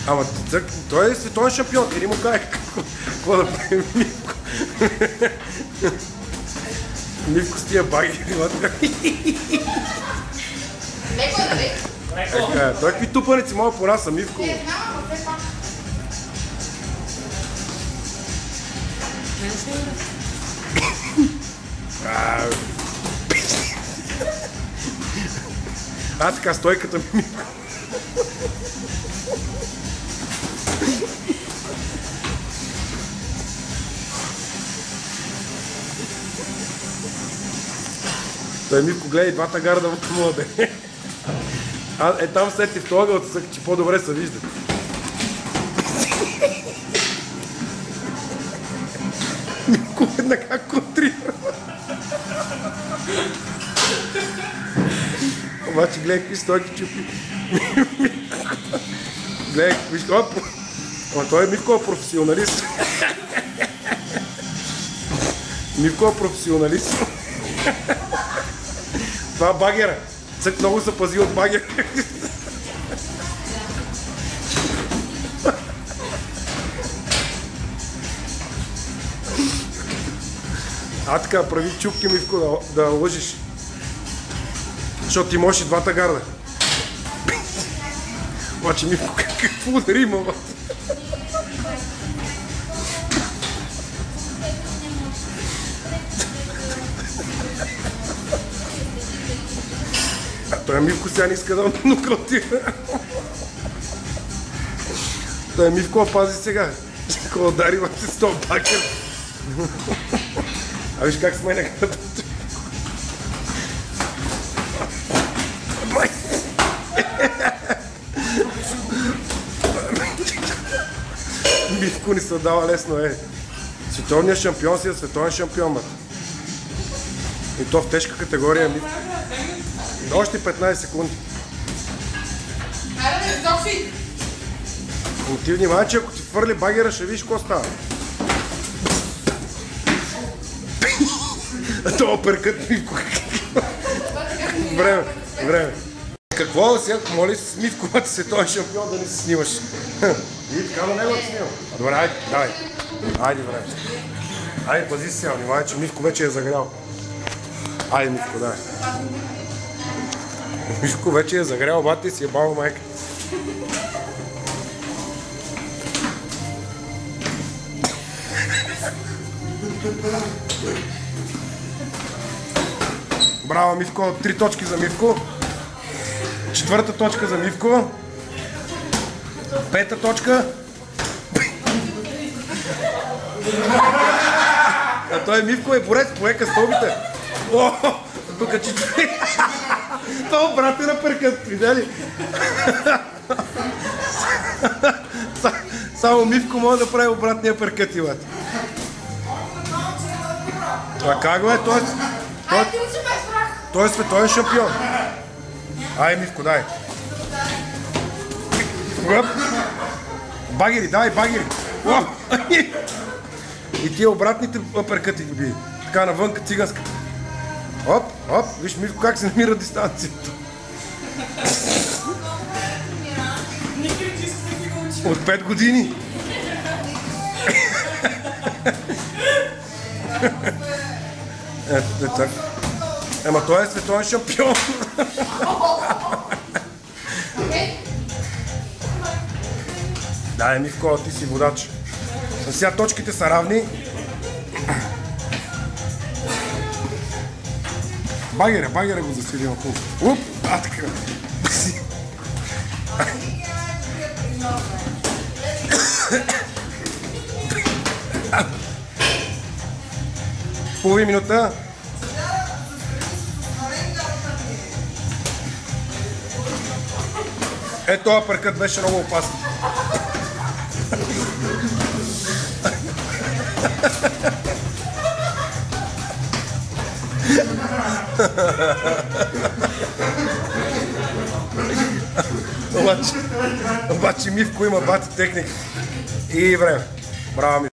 Ама той е световен шампион, или му каже какво да правим Мивко. Мивко с тия баги. Леко е, нали? Той какви тупаници мога по нас, Мивко. Не, знам, но все пак. Така, стойката Мивко. Той Мивко гледа и двата гарда в младе. Там сети в този ъгъл, че по-добре се вижда. Мивко веднага контрира. Обаче гледай какви стойки чупи. Гледай, виж това. Ама той е Мивко е професионалист. Мивко е професионалист. Това е багера. Цък много се пази от багера. Така, прави чупки, Мивко, да лъжиш. Защото ти можеш и двата гарда. Обаче Мивко какво удари има? Той Мивко сега не иска да нокаутира. Той Мивко пази сега. Какво удари вътре с този бакер. А виж как сменя като... Мивко ни се дава лесно, Световният шампион си е световен шампион, мът. И то в тежка категория, Мивко. Още 15 секунди. Айде, Зофи! Но ти внимавай, че ако ти фърли багера, ще видиш какво става. Това перкът Мивко. Време. Какво сега, моли с Мивко, когато си световен шампион, да не се снимаш. И така на него да снимам. Добре, айде, давай. Айде, време. Айде, пази се сега, внимавай, че Мивко вече е загрял. Айде, Мивко, давай. Мивко вече е загрял, бати си е баба майка. Браво, Мивко! 3 точки за Мивко. 4-та точка за Мивко. 5-та точка. А той Мивко е борец, поека стълбите. Тук че... Това брат е на перкът, видели? Само Мивко може да прави обратния перкът, Иват. А как го е? Той е световен шампион. Ай, Мивко, дай. Багери, дай, багери. И тия обратните перкъти ги би. Така навънка циганска. Оп, виж Мивко как се намира дистанцията. От 5 години. Така. Ема той е световен шампион. Дай, Мивко, ти си водач. Сега точките са равни. Багера го засвиди на хубаво. Така. Половин минута. Този перкът беше много опасен. Обаче Мивко има бати техника. И време. Браво, Мивко.